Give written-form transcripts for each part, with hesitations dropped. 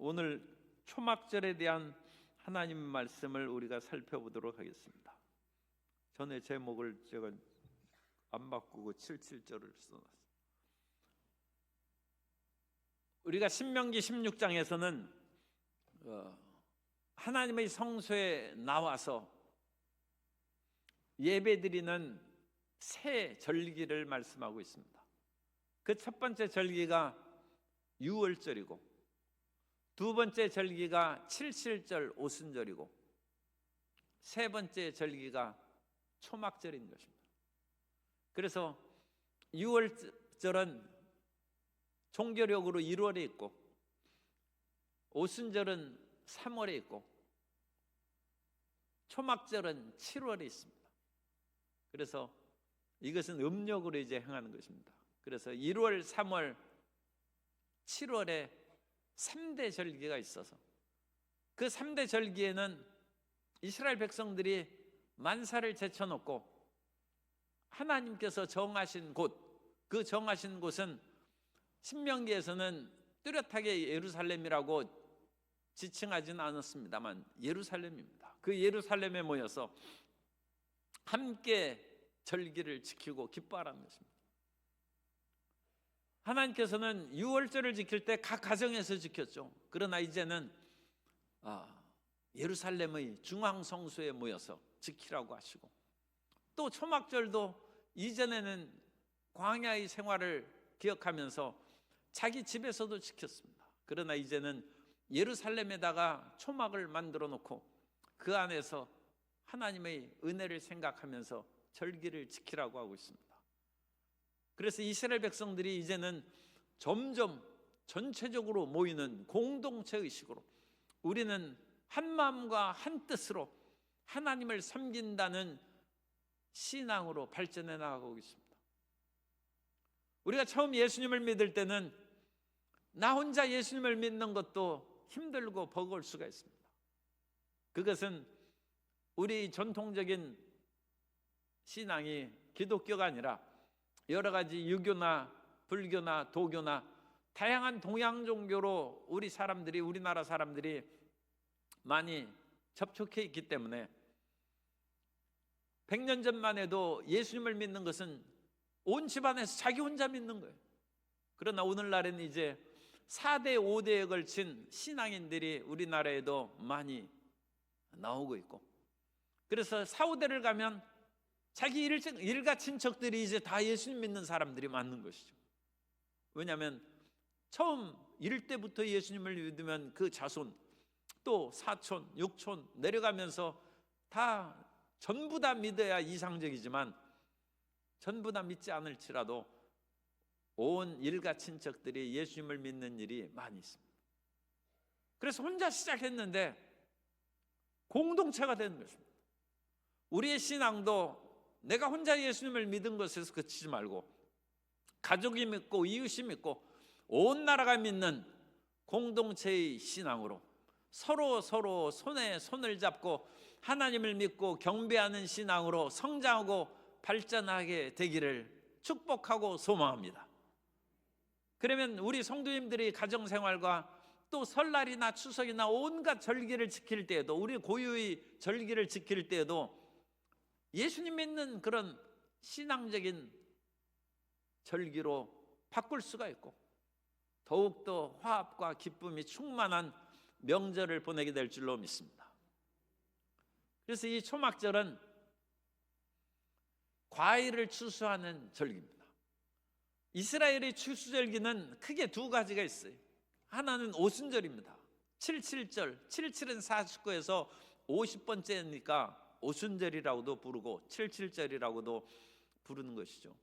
오늘 초막절에 대한 하나님 말씀을 우리가 살펴보도록 하겠습니다. 전에 제목을 제가 안 바꾸고 77절을 써놨어요. 우리가 신명기 16장에서는 하나님의 성소에 나와서 예배드리는 새 절기를 말씀하고 있습니다. 그 첫 번째 절기가 유월절이고 두 번째 절기가 77절 오순절이고 세 번째 절기가 초막절인 것입니다. 그래서 유월절은 종교력으로 1월에 있고 오순절은 3월에 있고 초막절은 7월에 있습니다. 그래서 이것은 음력으로 이제 행하는 것입니다. 그래서 1월, 3월, 7월에 3대 절기가 있어서 그 3대 절기에는 이스라엘 백성들이 만사를 제쳐놓고 하나님께서 정하신 곳, 그 정하신 곳은 신명기에서는 뚜렷하게 예루살렘이라고 지칭하지는 않았습니다만 예루살렘입니다. 그 예루살렘에 모여서 함께 절기를 지키고 기뻐하라는 것입니다. 하나님께서는 유월절을 지킬 때 각 가정에서 지켰죠. 그러나 이제는 예루살렘의 중앙성소에 모여서 지키라고 하시고, 또 초막절도 이전에는 광야의 생활을 기억하면서 자기 집에서도 지켰습니다. 그러나 이제는 예루살렘에다가 초막을 만들어 놓고 그 안에서 하나님의 은혜를 생각하면서 절기를 지키라고 하고 있습니다. 그래서 이스라엘 백성들이 이제는 점점 전체적으로 모이는 공동체 의식으로 우리는 한 마음과 한 뜻으로 하나님을 섬긴다는 신앙으로 발전해 나가고 있습니다. 우리가 처음 예수님을 믿을 때는 나 혼자 예수님을 믿는 것도 힘들고 버거울 수가 있습니다. 그것은 우리 전통적인 신앙이 기독교가 아니라 여러 가지 유교나 불교나 도교나 다양한 동양 종교로 우리나라 사람들이 많이 접촉해 있기 때문에 100년 전만 해도 예수님을 믿는 것은 온 집안에서 자기 혼자 믿는 거예요. 그러나 오늘날에는 이제 4대 5대에 걸친 신앙인들이 우리나라에도 많이 나오고 있고, 그래서 4, 5대를 가면 자기 일가 친척들이 이제 다 예수님 믿는 사람들이 많은 것이죠. 왜냐하면 처음 1대부터 예수님을 믿으면 그 자손 또 사촌, 육촌 내려가면서 다 전부 다 믿어야 이상적이지만 전부 다 믿지 않을지라도 온 일가 친척들이 예수님을 믿는 일이 많이 있습니다. 그래서 혼자 시작했는데 공동체가 되는 것입니다. 우리의 신앙도 내가 혼자 예수님을 믿은 것에서 그치지 말고 가족이 믿고 이웃이 믿고 온 나라가 믿는 공동체의 신앙으로 서로 손에 손을 잡고 하나님을 믿고 경배하는 신앙으로 성장하고 발전하게 되기를 축복하고 소망합니다. 그러면 우리 성도님들이 가정생활과 또 설날이나 추석이나 온갖 절기를 지킬 때에도, 우리 고유의 절기를 지킬 때에도 예수님 믿는 그런 신앙적인 절기로 바꿀 수가 있고 더욱더 화합과 기쁨이 충만한 명절을 보내게 될 줄로 믿습니다. 그래서 이 초막절은 과일을 추수하는 절기입니다. 이스라엘의 추수절기는 크게 두 가지가 있어요. 하나는 오순절입니다. 77절, 77은 49에서 50번째니까 오순절이라고도 부르고 77절이라고도 부르는 것이죠.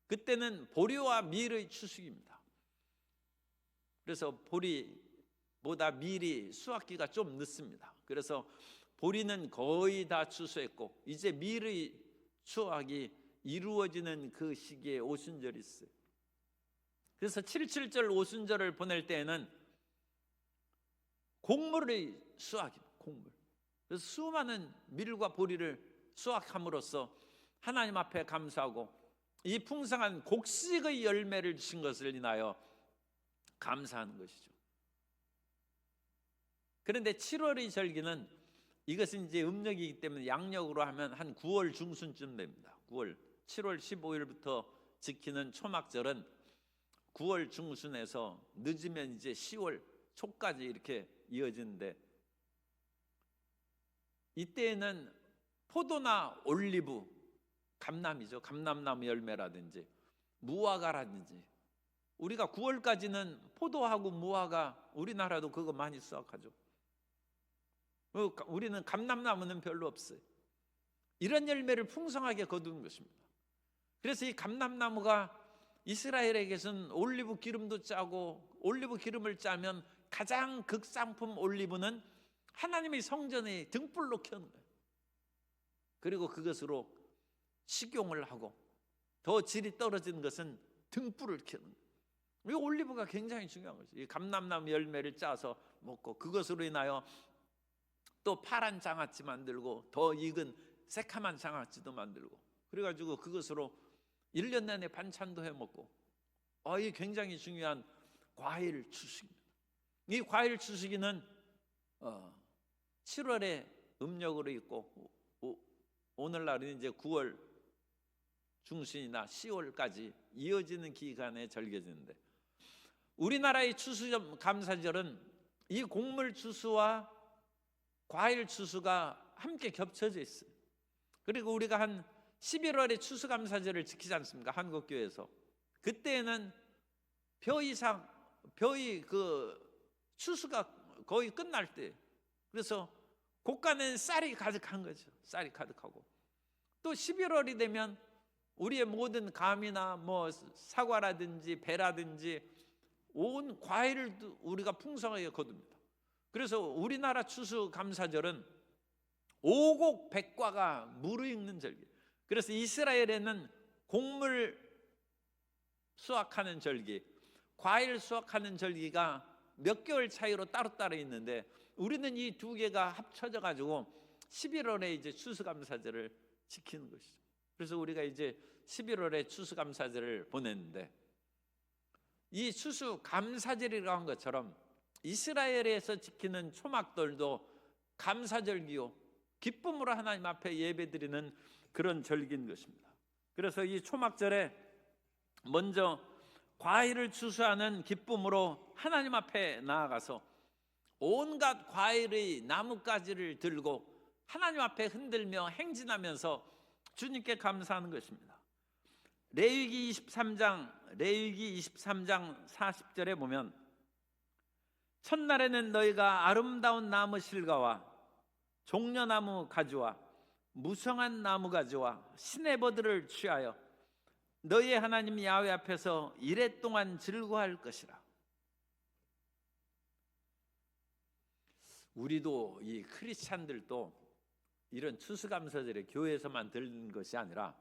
그때는 보리와 밀의 추수입니다. 그래서 보리보다 밀이 수확기가 좀 늦습니다. 그래서 보리는 거의 다 추수했고 이제 밀의 수확이 이루어지는 그 시기에 오순절이 있어요. 그래서 77절 오순절을 보낼 때에는 곡물의 수확입니다. 곡물. 그래서 수많은 밀과 보리를 수확함으로써 하나님 앞에 감사하고 이 풍성한 곡식의 열매를 주신 것을 인하여 감사하는 것이죠. 그런데 7월의 절기는 이것은 이제 음력이기 때문에 양력으로 하면 한 9월 중순쯤 됩니다. 9월 7월 15일부터 지키는 초막절은 9월 중순에서 늦으면 이제 10월 초까지 이렇게 이어지는데, 이때에는 포도나 올리브, 감람이죠. 감람나무 열매라든지 무화과라든지, 우리가 9월까지는 포도하고 무화과, 우리나라도 그거 많이 수확하죠. 우리는 감람나무는 별로 없어요. 이런 열매를 풍성하게 거두는 것입니다. 그래서 이 감람나무가 이스라엘에게서는 올리브 기름도 짜고, 올리브 기름을 짜면 가장 극상품 올리브는 하나님의 성전에 등불로 켜는 거예요. 그리고 그것으로 식용을 하고, 더 질이 떨어진 것은 등불을 켜는 거예요. 이 올리브가 굉장히 중요한 거죠. 이 감람나무 열매를 짜서 먹고, 그것으로 인하여 또 파란 장아찌 만들고, 더 익은 새카만 장아찌도 만들고, 그래가지고 그것으로 1년 내내 반찬도 해 먹고, 이 굉장히 중요한 과일 추수입니다. 이 과일 추수기는 7월에 음력으로 있고, 오늘날은 이제 9월 중순이나 10월까지 이어지는 기간에 절겨지는데, 우리나라의 추수감사절은 이 곡물 추수와 과일 추수가 함께 겹쳐져 있어요. 그리고 우리가 한 11월에 추수감사절을 지키지 않습니까? 한국교회에서. 그때는 벼의 그 추수가 거의 끝날 때, 그래서 곳간에는 쌀이 가득한 거죠. 쌀이 가득하고, 또 11월이 되면 우리의 모든 감이나 뭐 사과라든지 배라든지 온 과일을 우리가 풍성하게 거둡니다. 그래서 우리나라 추수감사절은 오곡백과가 무르익는 절기. 그래서 이스라엘에는 곡물 수확하는 절기, 과일 수확하는 절기가 몇 개월 차이로 따로따로 있는데, 우리는 이 두 개가 합쳐져 가지고 11월에 이제 추수감사절을 지키는 것이죠. 그래서 우리가 이제 11월에 추수감사절을 보냈는데, 이 추수감사절이라고 한 것처럼 이스라엘에서 지키는 초막절도 감사절기요, 기쁨으로 하나님 앞에 예배드리는 그런 절기인 것입니다. 그래서 이 초막절에 먼저 과일을 추수하는 기쁨으로 하나님 앞에 나아가서 온갖 과일의 나뭇가지를 들고 하나님 앞에 흔들며 행진하면서 주님께 감사하는 것입니다. 레위기 23장 40절에 보면, 첫날에는 너희가 아름다운 나무 실과와 종려나무 가지와 무성한 나무 가지와 시내버들을 취하여 너희의 하나님 야훼 앞에서 이레 동안 즐거워할 것이라. 우리도, 이 크리스찬들도 이런 추수감사절에 교회에서만 들는 것이 아니라,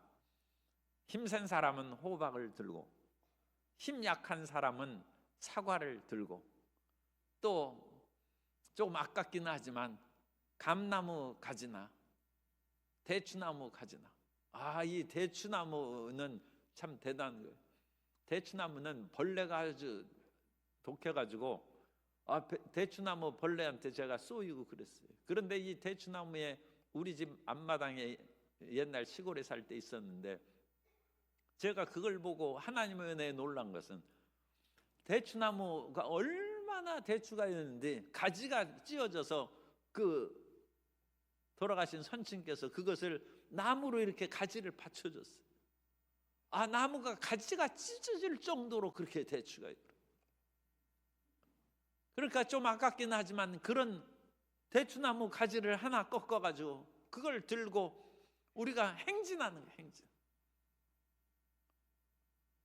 힘센 사람은 호박을 들고, 힘 약한 사람은 사과를 들고, 또 조금 아깝기는 하지만 감나무 가지나 대추나무 가지나, 이 대추나무는 참 대단한 거예요. 대추나무는 벌레가 아주 독해가지고 대추나무 벌레한테 제가 쏘이고 그랬어요. 그런데 이 대추나무에 우리 집 앞마당에 옛날 시골에 살 때 있었는데, 제가 그걸 보고 하나님의 은혜에 놀란 것은, 대추나무가 얼마나 대추가 있는데 가지가 찧어져서 그 돌아가신 선친께서 그것을 나무로 이렇게 가지를 받쳐줬어요. 나무가 가지가 찢어질 정도로 그렇게 대추가 있더라고요. 그러니까 좀 아깝긴 하지만 그런 대추나무 가지를 하나 꺾어가지고 그걸 들고 우리가 행진하는 거예요. 행진.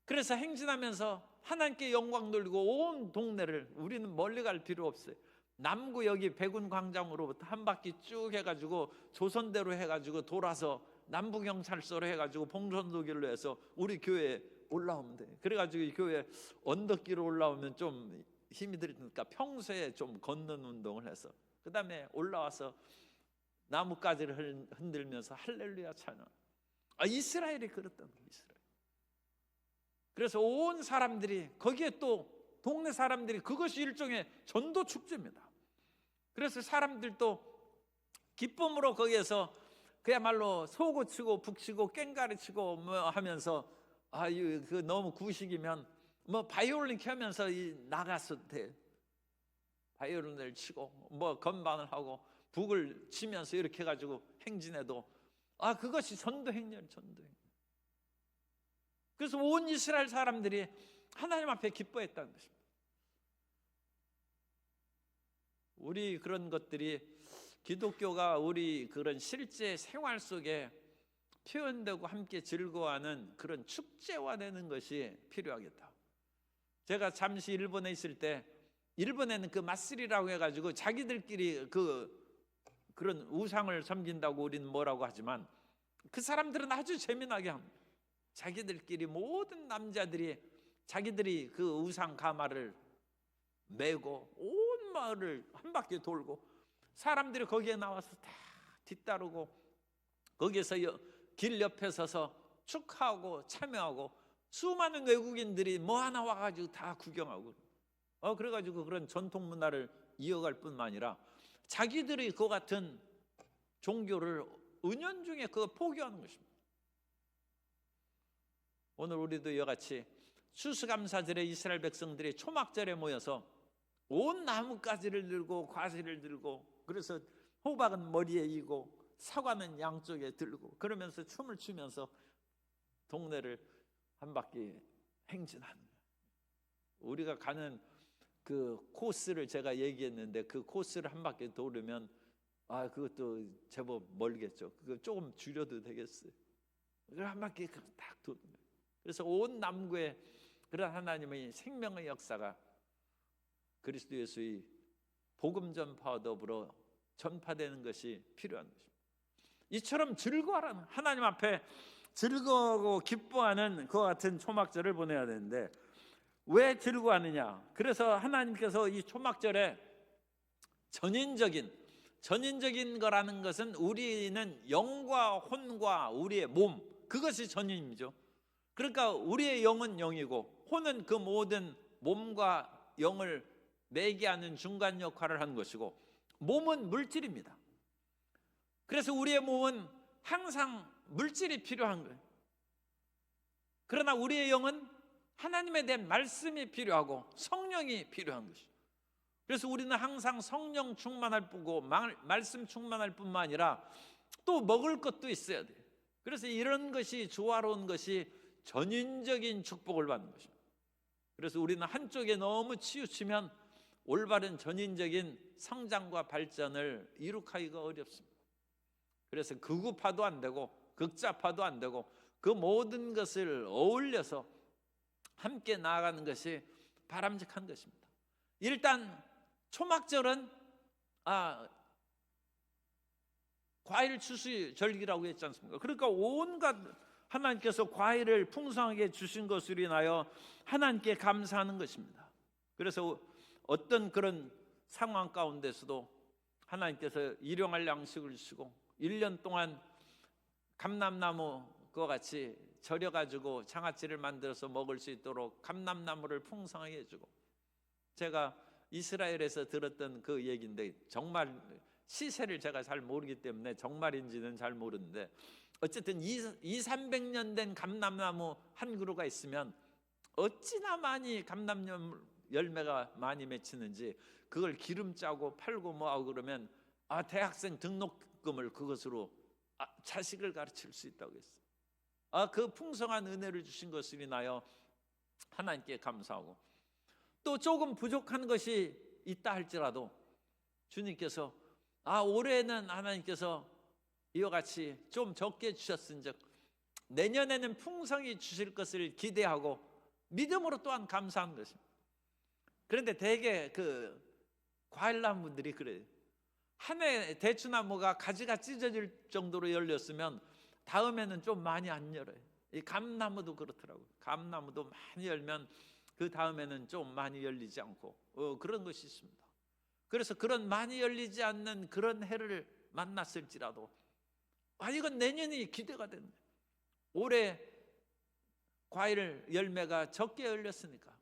그래서 행진하면서 하나님께 영광 돌리고 온 동네를, 우리는 멀리 갈 필요 없어요. 남구 여기 백운광장으로부터 한 바퀴 쭉 해가지고 조선대로 해가지고 돌아서 남부경찰서로 해가지고 봉선도길로 해서 우리 교회에 올라오면 돼. 그래가지고 이 교회 언덕길로 올라오면 좀 힘이 들으니까 평소에 좀 걷는 운동을 해서, 그 다음에 올라와서 나뭇가지를 흔들면서 할렐루야 찬양. 이스라엘이 그랬다는 거예요. 이스라엘. 그래서 온 사람들이, 거기에 또 동네 사람들이, 그것이 일종의 전도 축제입니다. 그래서 사람들도 기쁨으로 거기에서 그야말로 소고치고 북치고 꽹가리치고 뭐 하면서 그 너무 구식이면 뭐 바이올린 켜면서 나갔어도 돼. 바이올린을 치고 뭐 건반을 하고 북을 치면서 이렇게 해가지고 행진해도 그것이 전도 행렬. 그래서 온 이스라엘 사람들이 하나님 앞에 기뻐했다는 것입니다. 우리 그런 것들이 기독교가 우리 그런 실제 생활 속에 표현되고 함께 즐거워하는 그런 축제화되는 것이 필요하겠다. 제가 잠시 일본에 있을 때 일본에는 그 마쓰리라고 해가지고 자기들끼리 그런 우상을 섬긴다고 우리는 뭐라고 하지만 그 사람들은 아주 재미나게 합니다. 자기들끼리 모든 남자들이 자기들이 그 우상 가마를 메고 온 마을을 한 바퀴 돌고 사람들이 거기에 나와서 다 뒤따르고 거기에서 길 옆에 서서 축하하고 참여하고 수많은 외국인들이 뭐 하나 와가지고 다 구경하고 그래가지고 그런 전통 문화를 이어갈 뿐만 아니라 자기들이 그 같은 종교를 은연중에 포기하는 것입니다. 오늘 우리도 이와 같이 추수감사절에 이스라엘 백성들이 초막절에 모여서 온 나뭇가지를 들고 과실을 들고 그래서 호박은 머리에 이고 사과는 양쪽에 들고 그러면서 춤을 추면서 동네를 한 바퀴 행진하는 거예요. 우리가 가는 그 코스를 제가 얘기했는데 그 코스를 한 바퀴 돌으면 그것도 제법 멀겠죠. 그거 조금 줄여도 되겠어요. 한 바퀴 딱 도는 거예요. 그래서 온 남구에 그런 하나님의 생명의 역사가 그리스도 예수의 복음 전파와 더불어 전파되는 것이 필요한 것입니다. 이처럼 즐거워하는 하나님 앞에 즐거워하고 기뻐하는 그와 같은 초막절을 보내야 되는데 왜 즐거워하느냐? 그래서 하나님께서 이 초막절에 전인적인 거라는 것은 우리는 영과 혼과 우리의 몸 그것이 전인이죠. 그러니까 우리의 영은 영이고 혼은 그 모든 몸과 영을 매개하는 중간 역할을 하는 것이고 몸은 물질입니다. 그래서 우리의 몸은 항상 물질이 필요한 거예요. 그러나 우리의 영은 하나님에 대한 말씀이 필요하고 성령이 필요한 것이죠. 그래서 우리는 항상 성령 충만할 뿐고 말씀 충만할 뿐만 아니라 또 먹을 것도 있어야 돼요. 그래서 이런 것이 조화로운 것이 전인적인 축복을 받는 것입니다. 그래서 우리는 한쪽에 너무 치우치면 올바른 전인적인 성장과 발전을 이룩하기가 어렵습니다. 그래서 극우파도 안 되고 극좌파도 안 되고 그 모든 것을 어울려서 함께 나아가는 것이 바람직한 것입니다. 일단 초막절은 과일 추수 절기라고 했지 않습니까? 그러니까 온갖 하나님께서 과일을 풍성하게 주신 것으로 인하여 하나님께 감사하는 것입니다. 그래서 어떤 그런 상황 가운데서도 하나님께서 일용할 양식을 주시고 1년 동안 감람나무 그와 같이 절여가지고 장아찌를 만들어서 먹을 수 있도록 감람나무를 풍성하게 해주고 제가 이스라엘에서 들었던 그 얘기인데 정말 시세를 제가 잘 모르기 때문에 정말인지는 잘 모르는데 어쨌든 200~300년 된 감람나무 한 그루가 있으면 어찌나 많이 감람나무 열매가 많이 맺히는지 그걸 기름 짜고 팔고 뭐하고 그러면 대학생 등록금을 그것으로 자식을 가르칠 수 있다고 했어요. 그 풍성한 은혜를 주신 것을 인하여 하나님께 감사하고 또 조금 부족한 것이 있다 할지라도 주님께서 올해는 하나님께서 이와 같이 좀 적게 주셨은즉 내년에는 풍성히 주실 것을 기대하고 믿음으로 또한 감사하는 것입니다. 그런데 대개 그 과일나무들이 그래요. 한 해 대추나무가 가지가 찢어질 정도로 열렸으면 다음에는 좀 많이 안 열어요. 이 감나무도 그렇더라고요. 감나무도 많이 열면 그 다음에는 좀 많이 열리지 않고 그런 것이 있습니다. 그래서 그런 많이 열리지 않는 그런 해를 만났을지라도 이건 내년이 기대가 되는 거예요. 올해 과일 열매가 적게 열렸으니까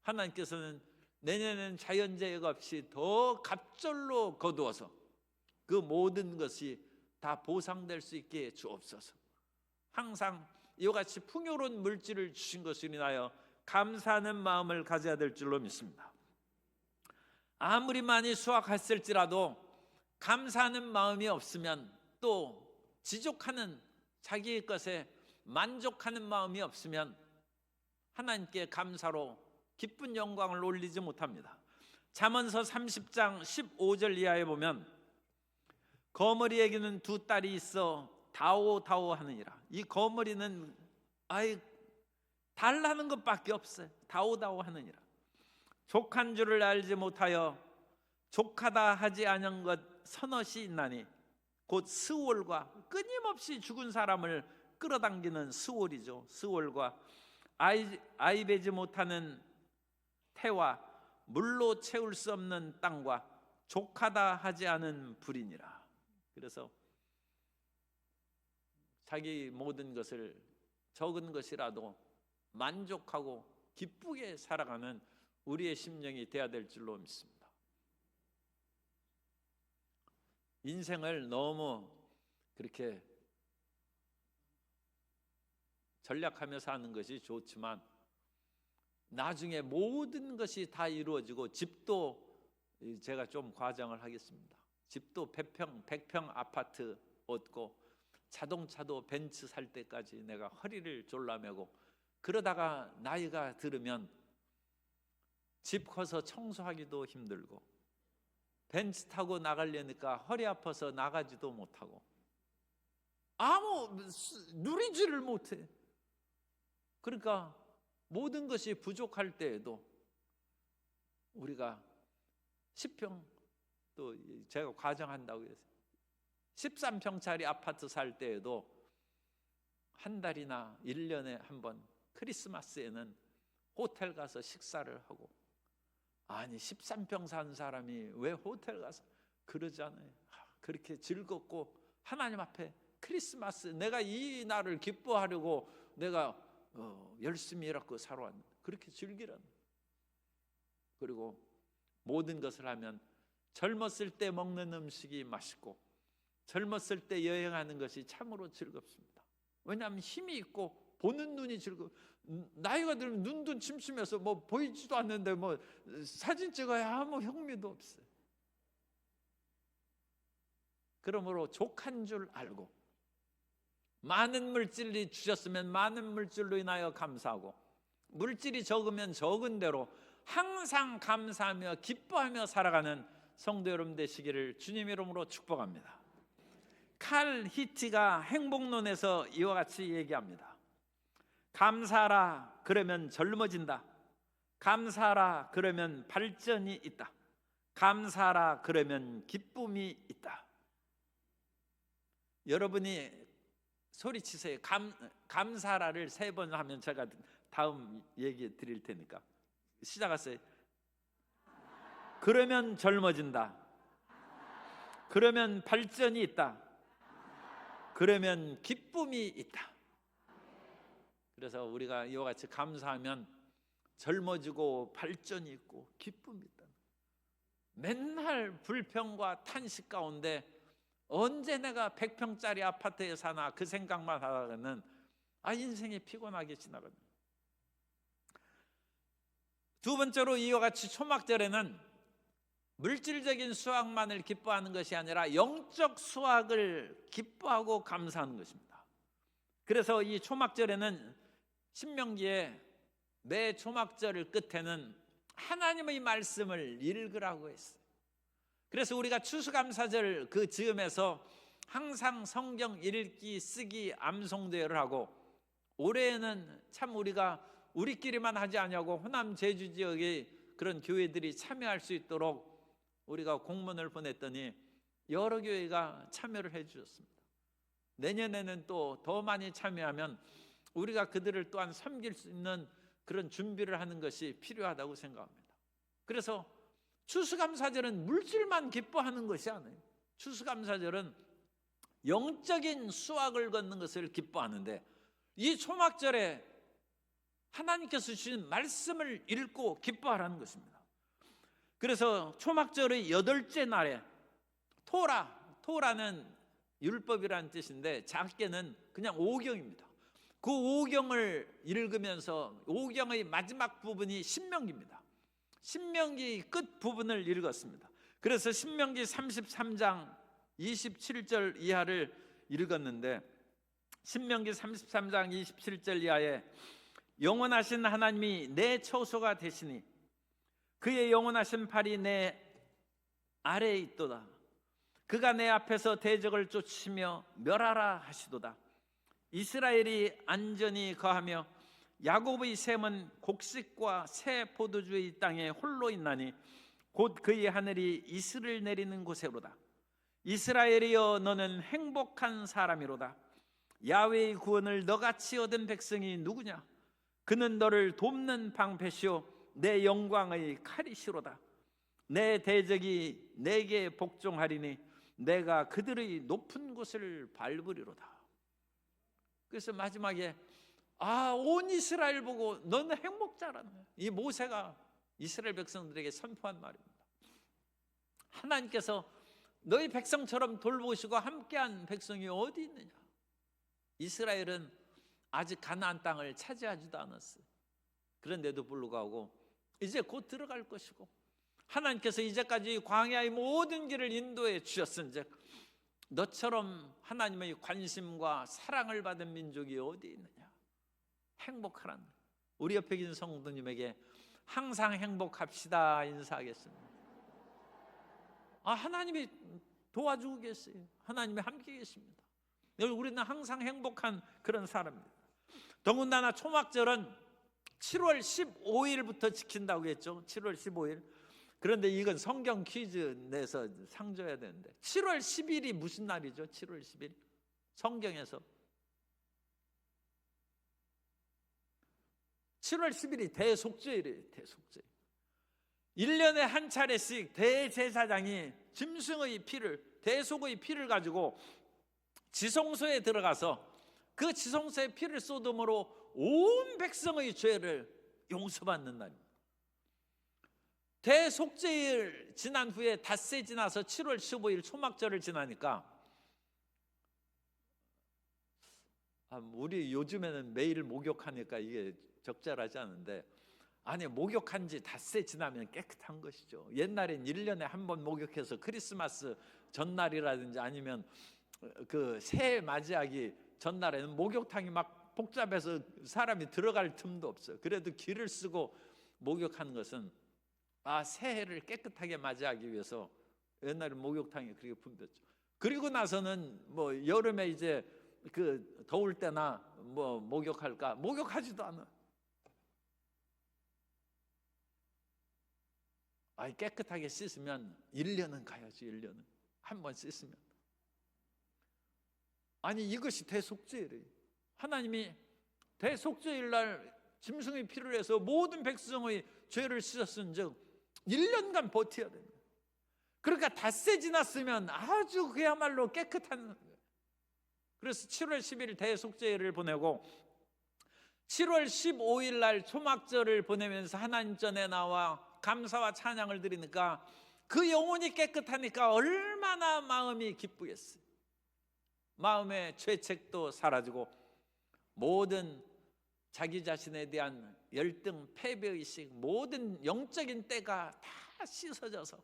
하나님께서는 내년에는 자연재해가 없이 더 갑절로 거두어서 그 모든 것이 다 보상될 수 있게 주옵소서. 항상 이와 같이 풍요로운 물질을 주신 것을 인하여 감사하는 마음을 가져야 될 줄로 믿습니다. 아무리 많이 수확했을지라도 감사하는 마음이 없으면, 또 지족하는 자기의 것에 만족하는 마음이 없으면 하나님께 감사로 기쁜 영광을 올리지 못합니다. 잠언서 30장 15절 이하에 보면 거머리에게는 두 딸이 있어 다오다오 하느니라. 이 거머리는 달라는 것밖에 없어요. 다오다오 하느니라. 족한 줄을 알지 못하여 족하다 하지 않은 것 서너시 있나니 곧 스월과 끊임없이 죽은 사람을 끌어당기는 스월이죠. 스월과 아이 베지 못하는 태와 물로 채울 수 없는 땅과 족하다 하지 않은 불이니라. 그래서 자기 모든 것을 적은 것이라도 만족하고 기쁘게 살아가는 우리의 심령이 되어야 될 줄로 믿습니다. 인생을 너무 그렇게 전략하며 사는 것이 좋지만 나중에 모든 것이 다 이루어지고, 집도 제가 좀 과장을 하겠습니다. 집도 100평 아파트 얻고 자동차도 벤츠 살 때까지 내가 허리를 졸라매고, 그러다가 나이가 들으면 집 커서 청소하기도 힘들고 벤츠 타고 나가려니까 허리 아파서 나가지도 못하고 아무 누리지를 못해. 그러니까 모든 것이 부족할 때에도 우리가 10평, 또 제가 과장한다고 해서 13평짜리 아파트 살 때에도 한 달이나 1년에 한 번 크리스마스에는 호텔 가서 식사를 하고, 아니 13평 산 사람이 왜 호텔 가서 그러잖아요. 그렇게 즐겁고 하나님 앞에 크리스마스, 내가 이 날을 기뻐하려고 내가 열심히 일하고 살아왔는데 그렇게 즐기라는. 그리고 모든 것을 하면 젊었을 때 먹는 음식이 맛있고 젊었을 때 여행하는 것이 참으로 즐겁습니다. 왜냐하면 힘이 있고 보는 눈이 즐거워. 나이가 들면 눈도 침침해서 뭐 보이지도 않는데 뭐 사진 찍어야 아무 흥미도 없어요. 그러므로 족한 줄 알고 많은 물질이 주셨으면 많은 물질로 인하여 감사하고, 물질이 적으면 적은 대로 항상 감사하며 기뻐하며 살아가는 성도 여러분 되시기를 주님 이름으로 축복합니다. 칼 히티가 행복론에서 이와 같이 얘기합니다. 감사하라 그러면 젊어진다. 감사하라 그러면 발전이 있다. 감사하라 그러면 기쁨이 있다. 여러분이 소리치세요. 감사하라를 3번 하면 제가 다음 얘기 드릴 테니까. 시작하세요. 그러면 젊어진다. 그러면 발전이 있다. 그러면 기쁨이 있다. 그래서 우리가 이와 같이 감사하면 젊어지고 발전이 있고 기쁨이 있다. 맨날 불평과 탄식 가운데 언제 내가 100평짜리 아파트에 사나 그 생각만 하다가는 인생이 피곤하게 지나가는. 두 번째로 이와 같이 초막절에는 물질적인 수확만을 기뻐하는 것이 아니라 영적 수확을 기뻐하고 감사하는 것입니다. 그래서 이 초막절에는 신명기에 매 초막절 끝에는 하나님의 말씀을 읽으라고 했어요. 그래서 우리가 추수감사절 그 즈음에서 항상 성경 읽기, 쓰기, 암송대회를 하고, 올해에는 참 우리가 우리끼리만 하지 않냐고 호남 제주 지역의 그런 교회들이 참여할 수 있도록 우리가 공문을 보냈더니 여러 교회가 참여를 해 주셨습니다. 내년에는 또 더 많이 참여하면 우리가 그들을 또한 섬길 수 있는 그런 준비를 하는 것이 필요하다고 생각합니다. 그래서 추수감사절은 물질만 기뻐하는 것이 아니에요. 추수감사절은 영적인 수확을 걷는 것을 기뻐하는데, 이 초막절에 하나님께서 주신 말씀을 읽고 기뻐하라는 것입니다. 그래서 초막절의 8째 날에 토라는 율법이라는 뜻인데 작게는 그냥 오경입니다. 그 오경을 읽으면서 오경의 마지막 부분이 신명기입니다. 신명기 끝 부분을 읽었습니다. 그래서 신명기 33장 27절 이하를 읽었는데, 신명기 33장 27절 이하에 영원하신 하나님이 내 처소가 되시니 그의 영원하신 팔이 내 아래에 있도다. 그가 내 앞에서 대적을 쫓으며 멸하라 하시도다. 이스라엘이 안전히 거하며 야곱의 샘은 곡식과 새 포도주의 땅에 홀로 있나니 곧 그의 하늘이 이슬을 내리는 곳에로다. 이스라엘이여 너는 행복한 사람이로다. 야훼의 구원을 너같이 얻은 백성이 누구냐? 그는 너를 돕는 방패시오 내 영광의 칼이시로다. 내 대적이 내게 복종하리니 내가 그들의 높은 곳을 밟으리로다. 그래서 마지막에 온 이스라엘 보고 너는 행복자라는, 이 모세가 이스라엘 백성들에게 선포한 말입니다. 하나님께서 너희 백성처럼 돌보시고 함께한 백성이 어디 있느냐? 이스라엘은 아직 가나안 땅을 차지하지도 않았어요. 그런데도 불구하고 이제 곧 들어갈 것이고, 하나님께서 이제까지 광야의 모든 길을 인도해 주셨은즉 너처럼 하나님의 관심과 사랑을 받은 민족이 어디 있느냐? 행복하란, 우리 옆에 계신 성도님에게 항상 행복합시다 인사하겠습니다. 하나님이 도와주고 계세요. 하나님이 함께 계십니다. 우리는 항상 행복한 그런 사람입니다. 더군다나 초막절은 7월 15일부터 지킨다고 했죠. 7월 15일. 그런데 이건 성경 퀴즈 내서 상 줘야 되는데, 7월 10일이 무슨 날이죠? 7월 10일 성경에서 7월 10일이 대속죄일이에요. 대속죄일. 1년에 한 차례씩 대제사장이 짐승의 피를, 대속의 피를 가지고 지성소에 들어가서 그 지성소에 피를 쏟음으로 온 백성의 죄를 용서받는 날입니다. 대속죄일 지난 후에 닷새 지나서 7월 15일 초막절을 지나니까, 우리 요즘에는 매일 목욕하니까 이게 적절하지 않은데, 목욕한 지 닷새 지나면 깨끗한 것이죠. 옛날엔 1년에 한 번 목욕해서 크리스마스 전날이라든지 아니면 그 새해 맞이하기 전날에는 목욕탕이 막 복잡해서 사람이 들어갈 틈도 없어요. 그래도 기를 쓰고 목욕하는 것은 새해를 깨끗하게 맞이하기 위해서 옛날에 목욕탕이 그렇게 붐볐죠. 그리고 나서는 뭐 여름에 이제 그 더울 때나 뭐 목욕할까? 목욕하지도 않아. 깨끗하게 씻으면 1년은 가야지. 1년은 한 번 씻으면. 이것이 대속죄일이에요. 하나님이 대속죄일 날 짐승의 피를 해서 모든 백성의 죄를 씻었은즉 1년간 버텨야 됩니다. 그러니까 닷새 지났으면 아주 그야말로 깨끗한. 그래서 7월 10일 대속죄일을 보내고 7월 15일 날 초막절을 보내면서 하나님 전에 나와 감사와 찬양을 드리니까 그 영혼이 깨끗하니까 얼마나 마음이 기쁘겠어요. 마음의 죄책도 사라지고 모든 자기 자신에 대한 열등, 패배의식, 모든 영적인 때가 다 씻어져서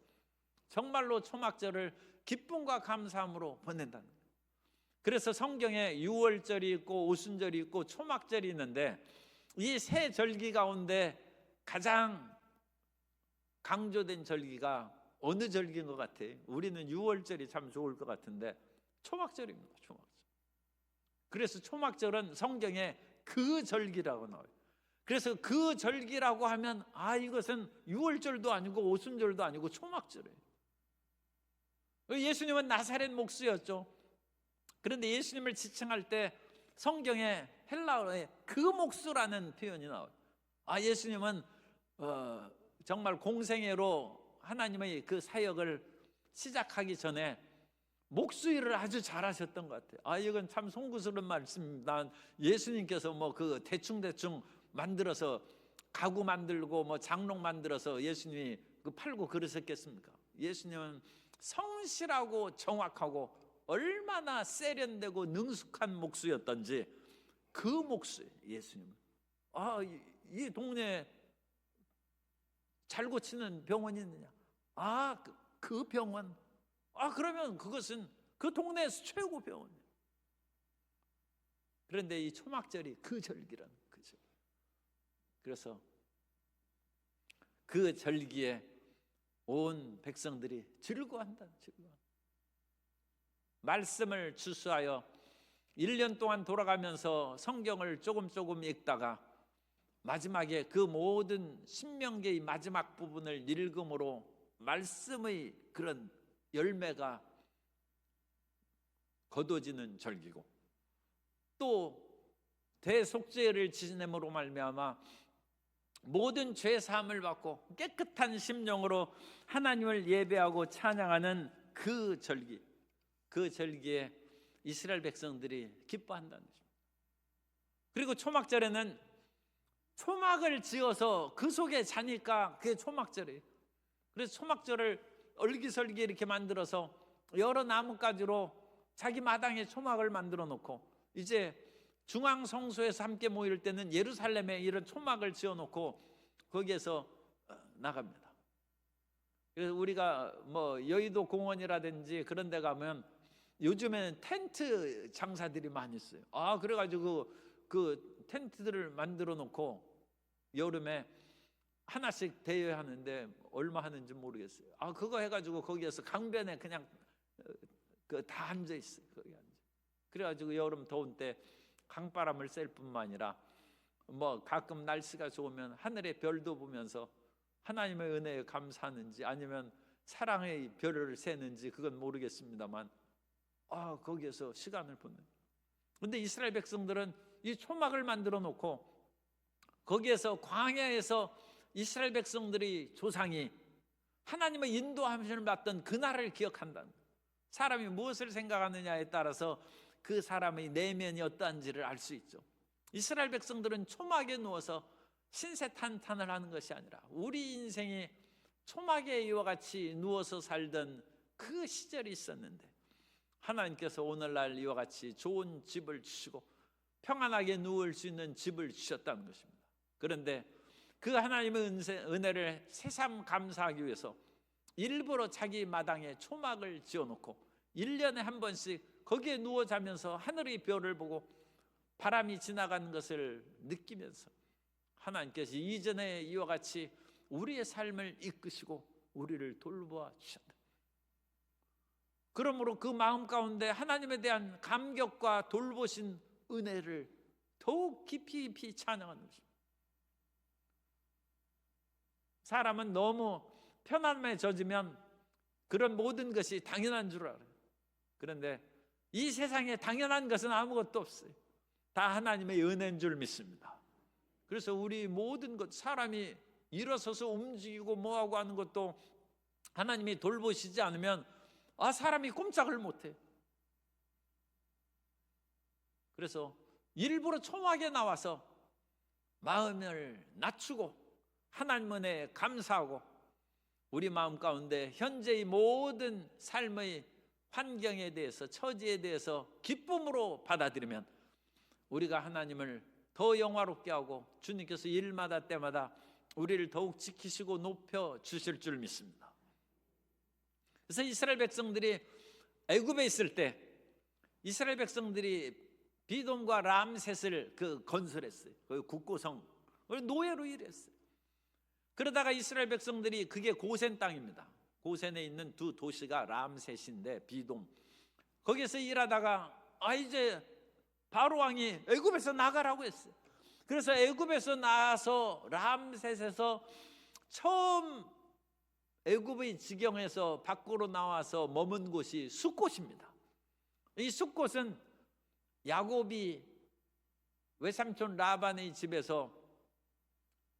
정말로 초막절을 기쁨과 감사함으로 보낸다는 거예요. 그래서 성경에 유월절이 있고 오순절이 있고 초막절이 있는데, 이 세 절기 가운데 가장 강조된 절기가 어느 절기인 것 같아요? 우리는 유월절이 참 좋을 것 같은데 초막절입니다. 초막절. 그래서 초막절은 성경에 그 절기라고 나와요. 그래서 그 절기라고 하면 이것은 유월절도 아니고 오순절도 아니고 초막절이에요. 예수님은 나사렛 목수였죠. 그런데 예수님을 지칭할 때 성경에 헬라어에 그 목수라는 표현이 나와요. 예수님은 정말 공생애로 하나님의 그 사역을 시작하기 전에 목수 일을 아주 잘하셨던 것 같아요. 이건 참 송구스러운 말씀입니다. 예수님께서 뭐 그 대충 만들어서 가구 만들고 뭐 장롱 만들어서 예수님이 그 팔고 그러셨겠습니까? 예수님은 성실하고 정확하고 얼마나 세련되고 능숙한 목수였던지 그 목수 예수님은 이 동네에 잘 고치는 병원이 있느냐? 그 병원. 그러면 그것은 그 동네에서 최고 병원이에요. 그런데 이 초막절이 그 절기라는 거죠. 그래서 그 절기에 온 백성들이 즐거워한다. 말씀을 주수하여 1년 동안 돌아가면서 성경을 조금 읽다가 마지막에 그 모든 신명기의 마지막 부분을 읽음으로 말씀의 그런 열매가 거둬지는 절기고, 또 대속죄를 지냄으로 말미암아 모든 죄 사함을 받고 깨끗한 심령으로 하나님을 예배하고 찬양하는 그 절기, 그 절기에 이스라엘 백성들이 기뻐한다는 것입니다. 그리고 초막절에는 초막을 지어서 그 속에 자니까 그게 초막절이에요. 그래서 초막절을 얼기설기 이렇게 만들어서 여러 나뭇가지로 자기 마당에 초막을 만들어 놓고, 이제 중앙 성소에서 함께 모일 때는 예루살렘에 이런 초막을 지어 놓고 거기에서 나갑니다. 그래서 우리가 뭐 여의도 공원이라든지 그런 데 가면 요즘에는 텐트 장사들이 많이 있어요. 그래가지고 그 텐트들을 만들어 놓고 여름에 하나씩 대여하는데 얼마 하는지 모르겠어요. 그거 해가지고 거기에서 강변에 그냥 다 앉아 있어요. 거기 앉아. 그래가지고 여름 더운 때 강바람을 쐴 뿐만 아니라 뭐 가끔 날씨가 좋으면 하늘의 별도 보면서 하나님의 은혜에 감사하는지 아니면 사랑의 별을 세는지 그건 모르겠습니다만 거기에서 시간을 보내요. 그런데 이스라엘 백성들은 이 초막을 만들어 놓고 거기에서 광야에서 이스라엘 백성들이 조상이 하나님의 인도하심을 받던 그날을 기억한다는 거예요. 사람이 무엇을 생각하느냐에 따라서 그 사람의 내면이 어떠한지를 알 수 있죠. 이스라엘 백성들은 초막에 누워서 신세탄탄을 하는 것이 아니라 우리 인생이 초막에 이와 같이 누워서 살던 그 시절이 있었는데 하나님께서 오늘날 이와 같이 좋은 집을 주시고 평안하게 누울 수 있는 집을 주셨다는 것입니다. 그런데 그 하나님의 은혜를 새삼 감사하기 위해서 일부러 자기 마당에 초막을 지어놓고 1년에 한 번씩 거기에 누워 자면서 하늘의 별을 보고 바람이 지나가는 것을 느끼면서 하나님께서 이전에 이와 같이 우리의 삶을 이끄시고 우리를 돌보아 주셨다. 그러므로 그 마음 가운데 하나님에 대한 감격과 돌보신 은혜를 더욱 깊이 찬양하는 것입니다. 사람은 너무 편안함에 젖으면 그런 모든 것이 당연한 줄 알아요. 그런데 이 세상에 당연한 것은 아무것도 없어요. 다 하나님의 은혜인 줄 믿습니다. 그래서 우리 모든 것, 사람이 일어서서 움직이고 뭐하고 하는 것도 하나님이 돌보시지 않으면 사람이 꼼짝을 못해요. 그래서 일부러 초막에 나와서 마음을 낮추고 하나님 은혜에 감사하고 우리 마음 가운데 현재의 모든 삶의 환경에 대해서, 처지에 대해서 기쁨으로 받아들이면 우리가 하나님을 더 영화롭게 하고 주님께서 일마다 때마다 우리를 더욱 지키시고 높여 주실 줄 믿습니다. 그래서 이스라엘 백성들이 애굽에 있을 때 이스라엘 백성들이 비돔과 람셋을 건설했어요. 그 국고성 노예로 일했어요. 그러다가 이스라엘 백성들이, 그게 고센 땅입니다. 고센에 있는 두 도시가 람셋인데 비돔, 거기서 일하다가 이제 바로 왕이 애굽에서 나가라고 했어요. 그래서 애굽에서 나와서 람셋에서 처음 애굽의 지경에서 밖으로 나와서 머문 곳이 숫곳입니다. 이 숫곳은 야곱이 외삼촌 라반의 집에서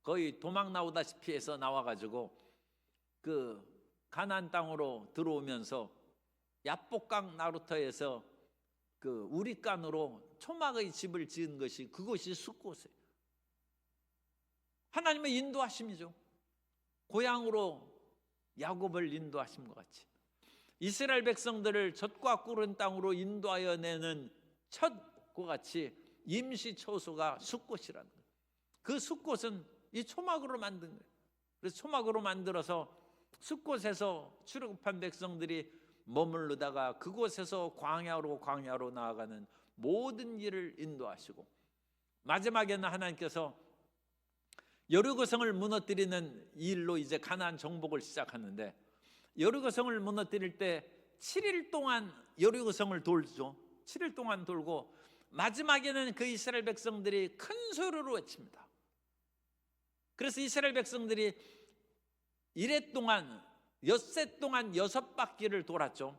거의 도망 나오다시피 해서 나와가지고 그 가나안 땅으로 들어오면서 야복강 나루터에서 그 우리간으로 초막의 집을 지은 것이, 그것이 숫곳이에요. 하나님의 인도하심이죠. 고향으로 야곱을 인도하신 것 같이 이스라엘 백성들을 젖과 꿀은 땅으로 인도하여 내는 첫 같이 임시초소가 숫꽃이라는 거예요. 그 숫꽃은 이 초막으로 만든 거예요. 그래서 초막으로 만들어서 숫꽃에서 출애굽한 백성들이 머무르다가 그곳에서 광야로 나아가는 모든 길을 인도하시고, 마지막에는 하나님께서 여리고성을 무너뜨리는 일로 이제 가나안 정복을 시작하는데, 여리고성을 무너뜨릴 때 7일 동안 여리고성을 돌죠. 7일 동안 돌고 마지막에는 그 이스라엘 백성들이 큰 소리로 외칩니다. 그래서 이스라엘 백성들이 이래 동안 엿새 동안 6바퀴를 돌았죠.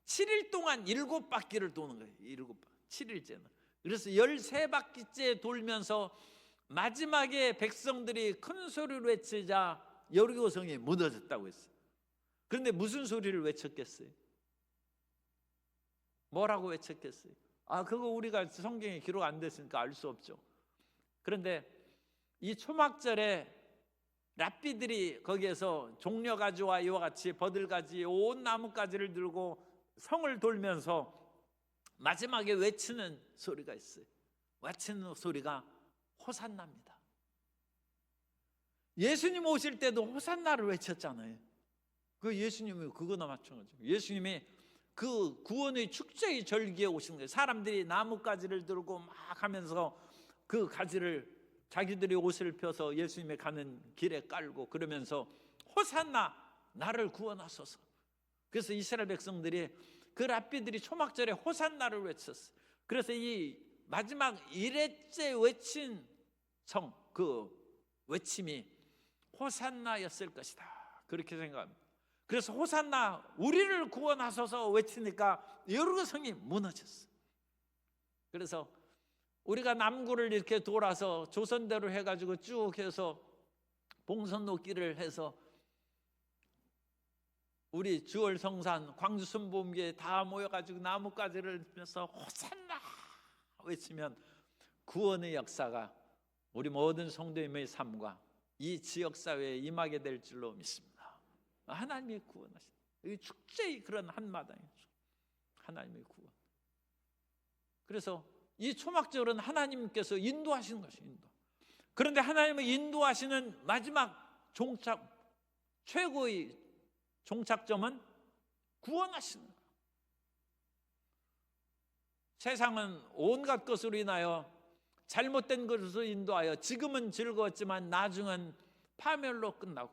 7일 동안 7바퀴를 도는 거예요. 7일째는. 그래서 13바퀴째 돌면서 마지막에 백성들이 큰 소리로 외치자 여리고성이 무너졌다고 했어요. 그런데 무슨 소리를 외쳤겠어요? 뭐라고 외쳤겠어요? 그거 우리가 성경에 기록 안 됐으니까 알 수 없죠. 그런데 이 초막절에 랍비들이 거기에서 종려가지와 이와 같이 버들가지 온 나뭇가지를 들고 성을 돌면서 마지막에 외치는 소리가 있어요. 외치는 소리가 호산나입니다. 예수님 오실 때도 호산나를 외쳤잖아요. 그 예수님이 그거나 마찬가지예요. 예수님이 그 구원의 축제의 절기에 오신 거예요. 사람들이 나뭇가지를 들고 막 하면서 그 가지를 자기들이 옷을 펴서 예수님의 가는 길에 깔고 그러면서 호산나, 나를 구원하소서. 그래서 이스라엘 백성들이 그 랍비들이 초막절에 호산나를 외쳤어요. 그래서 이 마지막 1회째 외친 그 외침이 호산나였을 것이다, 그렇게 생각합니다. 그래서 호산나, 우리를 구원하소서 외치니까 여리고성이 무너졌어요. 그래서 우리가 남구를 이렇게 돌아서 조선대로 해가지고 쭉 해서 봉선노길을 해서 우리 주월성산 광주순복음교회 다 모여가지고 나뭇가지를 들면서 호산나 외치면 구원의 역사가 우리 모든 성도님의 삶과 이 지역사회에 임하게 될 줄로 믿습니다. 하나님이 구원하신다. 이 축제의 그런 한마당이죠. 하나님의 구원. 그래서 이 초막절은 하나님께서 인도하시는 것이에요. 그런데 하나님의 인도하시는 마지막 최고의 종착점은 구원하시는 거예요. 세상은 온갖 것으로 인하여 잘못된 것으로 인도하여 지금은 즐거웠지만 나중은 파멸로 끝나고,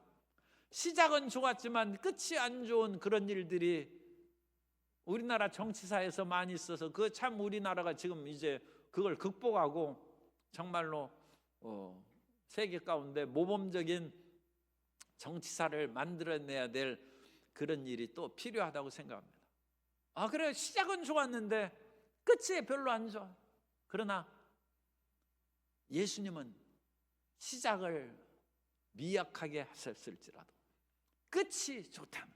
시작은 좋았지만 끝이 안 좋은 그런 일들이 우리나라 정치사에서 많이 있어서 그 참 우리나라가 지금 이제 그걸 극복하고 정말로 세계 가운데 모범적인 정치사를 만들어내야 될 그런 일이 또 필요하다고 생각합니다. 그래, 시작은 좋았는데 끝이 별로 안 좋아. 그러나 예수님은 시작을 미약하게 하셨을지라도 끝이 좋다는,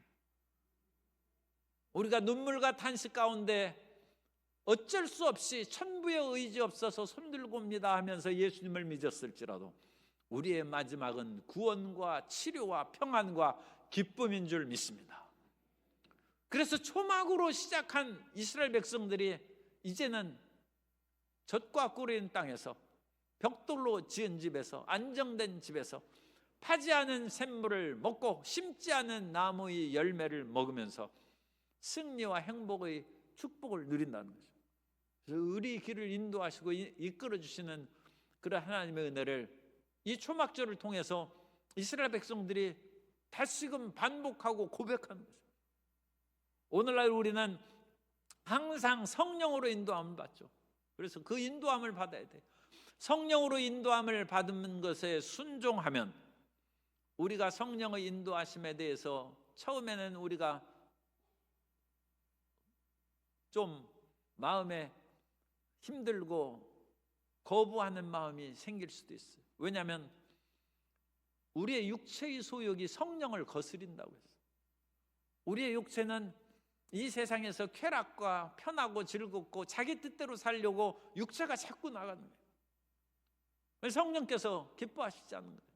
우리가 눈물과 탄식 가운데 어쩔 수 없이 천부의 의지 없어서 손들고 옵니다 하면서 예수님을 믿었을지라도 우리의 마지막은 구원과 치료와 평안과 기쁨인 줄 믿습니다. 그래서 초막으로 시작한 이스라엘 백성들이 이제는 젖과 꿀이 있는 땅에서 벽돌로 지은 집에서, 안정된 집에서 파지 않은 샘물을 먹고 심지 않은 나무의 열매를 먹으면서 승리와 행복의 축복을 누린다는 거죠. 그래서 우리 길을 인도하시고 이끌어 주시는 그런 하나님의 은혜를 이 초막절을 통해서 이스라엘 백성들이 다시금 반복하고 고백하는 거죠. 오늘날 우리는 항상 성령으로 인도함을 받죠. 그래서 그 인도함을 받아야 돼요. 성령으로 인도함을 받는 것에 순종하면 우리가 성령의 인도하심에 대해서 처음에는 우리가 좀 마음에 힘들고 거부하는 마음이 생길 수도 있어요. 왜냐하면 우리의 육체의 소욕이 성령을 거스린다고 했어요. 우리의 육체는 이 세상에서 쾌락과 편하고 즐겁고 자기 뜻대로 살려고 육체가 자꾸 나가는 거예요. 성령께서 기뻐하시지 않는 거예요.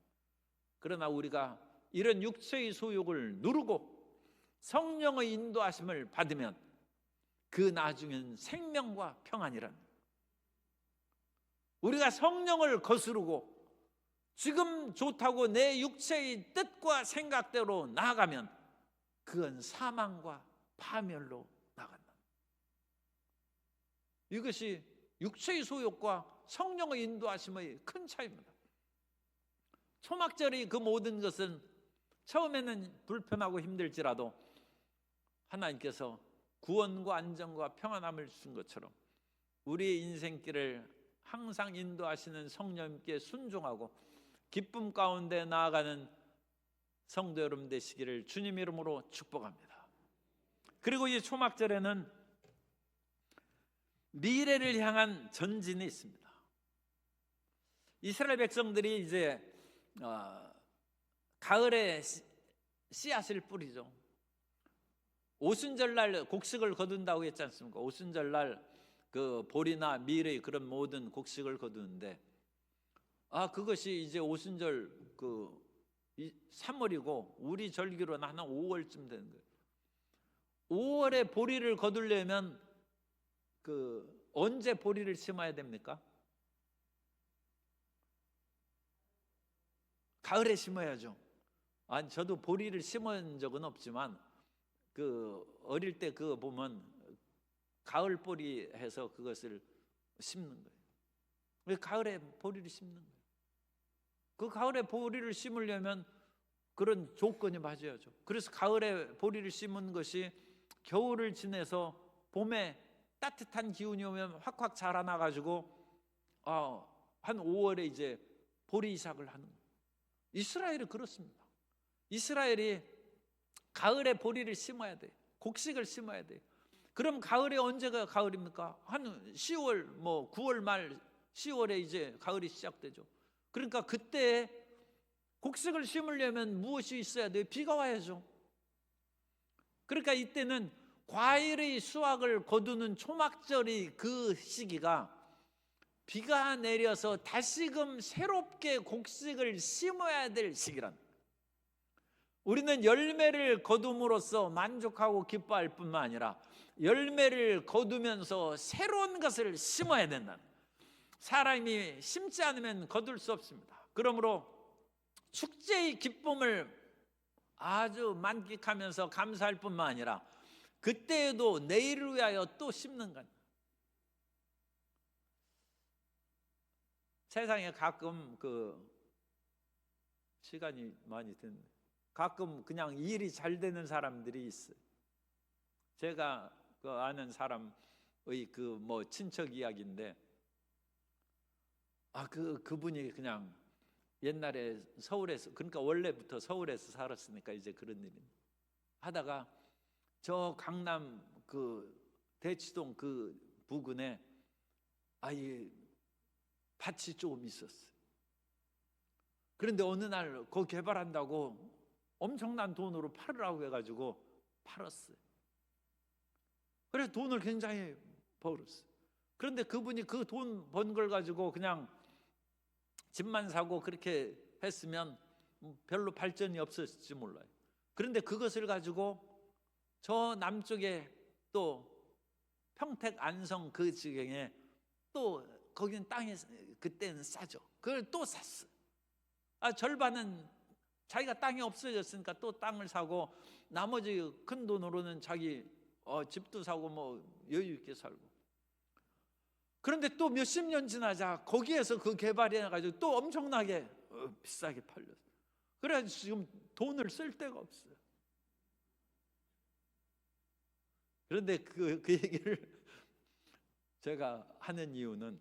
그러나 우리가 이런 육체의 소욕을 누르고 성령의 인도하심을 받으면 그 나중엔 생명과 평안이란, 우리가 성령을 거스르고 지금 좋다고 내 육체의 뜻과 생각대로 나아가면 그건 사망과 파멸로 나간다. 이것이 육체의 소욕과 성령의 인도하심의 큰 차이입니다. 초막절의 그 모든 것은 처음에는 불편하고 힘들지라도 하나님께서 구원과 안정과 평안함을 주신 것처럼 우리의 인생길을 항상 인도하시는 성령님께 순종하고 기쁨 가운데 나아가는 성도 여러분 되시기를 주님 이름으로 축복합니다. 그리고 이 초막절에는 미래를 향한 전진이 있습니다. 이스라엘 백성들이 이제 가을에 씨앗을 뿌리죠. 오순절날 곡식을 거둔다고 했지 않습니까? 오순절날 그 보리나 밀의 그런 모든 곡식을 거두는데, 그것이 이제 오순절 3월이고 우리 절기로는 한 5월쯤 되는 거예요. 5월에 보리를 거두려면 언제 보리를 심어야 됩니까? 가을에 심어야죠. 저도 보리를 심은 적은 없지만 어릴 때 그거 보면 가을 보리 해서 그것을 심는 거예요. 왜 가을에 보리를 심는 거예요? 그 가을에 보리를 심으려면 그런 조건이 맞아야죠. 그래서 가을에 보리를 심은 것이 겨울을 지내서 봄에 따뜻한 기운이 오면 확확 자라나 가지고 한 5월에 이제 보리 이삭을 하는 거예요. 이스라엘이 그렇습니다. 이스라엘이 가을에 보리를 심어야 돼. 곡식을 심어야 돼. 그럼 가을에 언제가 가을입니까? 한 10월 9월 말 10월에 이제 가을이 시작되죠. 그러니까 그때 곡식을 심으려면 무엇이 있어야 돼요? 비가 와야죠. 그러니까 이때는 과일의 수확을 거두는 초막절의 그 시기가 비가 내려서 다시금 새롭게 곡식을 심어야 될 시기란, 우리는 열매를 거둠으로써 만족하고 기뻐할 뿐만 아니라 열매를 거두면서 새로운 것을 심어야 된다는, 사람이 심지 않으면 거둘 수 없습니다. 그러므로 축제의 기쁨을 아주 만끽하면서 감사할 뿐만 아니라 그때에도 내일을 위하여 또 심는 것. 세상에 가끔 시간이 많이 됐네. 가끔 그냥 일이 잘 되는 사람들이 있어요. 제가 아는 사람의 친척 이야기인데, 그분이 그냥 옛날에 서울에서, 그러니까 원래부터 서울에서 살았으니까 이제 그런 일이 하다가 저 강남 대치동 부근에 밭이 조금 있었어요. 그런데 어느 날 그거 개발한다고 엄청난 돈으로 팔으라고 해가지고 팔았어요. 그래서 돈을 굉장히 벌었어요. 그런데 그분이 그 돈 번 걸 가지고 그냥 집만 사고 그렇게 했으면 별로 발전이 없었을지 몰라요. 그런데 그것을 가지고 저 남쪽에 또 평택 안성 그 지경에 또 거기는 땅이 그때는 싸죠. 그걸 또 샀어요. 절반은 자기가 땅이 없어졌으니까 또 땅을 사고, 나머지 큰 돈으로는 자기 집도 사고 여유 있게 살고. 그런데 또 몇십 년 지나자 거기에서 그 개발이 해가지고 또 엄청나게 비싸게 팔렸어요. 그래서 지금 돈을 쓸 데가 없어요. 그런데 그 얘기를 제가 하는 이유는,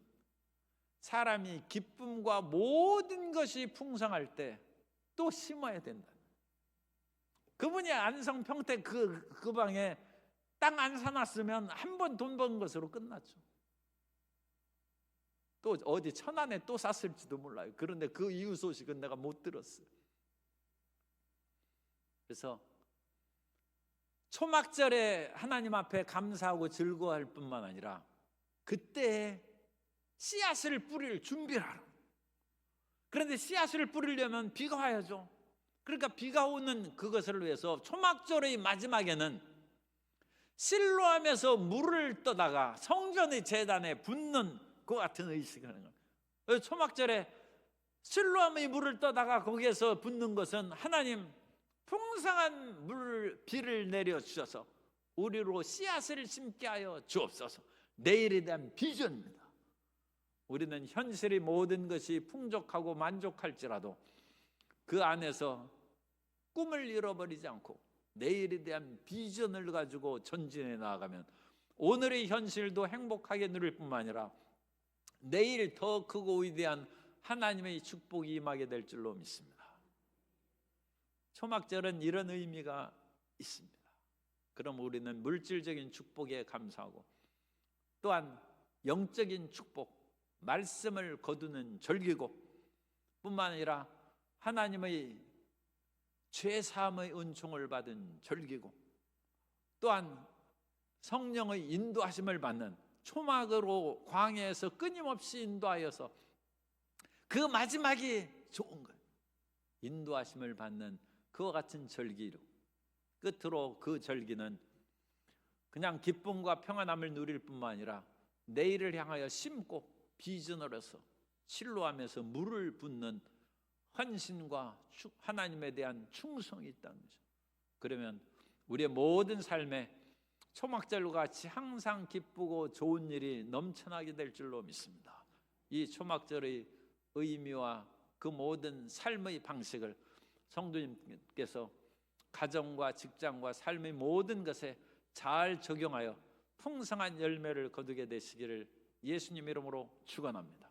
사람이 기쁨과 모든 것이 풍성할 때 또 심어야 된다. 그분이 안성 평택 그 방에 땅 안 사놨으면 한 번 돈 번 것으로 끝났죠. 또 어디 천안에 또 샀을지도 몰라요. 그런데 그 이후 소식은 내가 못 들었어요. 그래서 초막절에 하나님 앞에 감사하고 즐거워할 뿐만 아니라 그때 씨앗을 뿌릴 준비를 하라. 그런데 씨앗을 뿌리려면 비가 와야죠. 그러니까 비가 오는 그것을 위해서 초막절의 마지막에는 실로암에서 물을 떠다가 성전의 제단에 붓는 그 같은 의식을 하는 거예요. 초막절에 실로암의 물을 떠다가 거기에서 붓는 것은 하나님 풍성한 비를 내려 주셔서 우리로 씨앗을 심게 하여 주옵소서. 내일에 대한 비전입니다. 우리는 현실의 모든 것이 풍족하고 만족할지라도 그 안에서 꿈을 잃어버리지 않고 내일에 대한 비전을 가지고 전진해 나아가면 오늘의 현실도 행복하게 누릴 뿐만 아니라 내일 더 크고 위대한 하나님의 축복이 임하게 될 줄로 믿습니다. 초막절은 이런 의미가 있습니다. 그럼 우리는 물질적인 축복에 감사하고 또한 영적인 축복, 말씀을 거두는 절기고 뿐만 아니라 하나님의 죄사함의 은총을 받은 절기고 또한 성령의 인도하심을 받는 초막으로 광야에서 끊임없이 인도하여서 그 마지막이 좋은 거예요. 인도하심을 받는 그와 같은 절기로 끝으로 그 절기는 그냥 기쁨과 평안함을 누릴 뿐만 아니라 내일을 향하여 심고 비전으로서 실로하면서 물을 붓는 헌신과 하나님에 대한 충성이 있다는 거죠. 그러면 우리의 모든 삶에 초막절과 같이 항상 기쁘고 좋은 일이 넘쳐나게 될 줄로 믿습니다. 이 초막절의 의미와 그 모든 삶의 방식을 성도님께서 가정과 직장과 삶의 모든 것에 잘 적용하여 풍성한 열매를 거두게 되시기를 예수님 이름으로 축원합니다.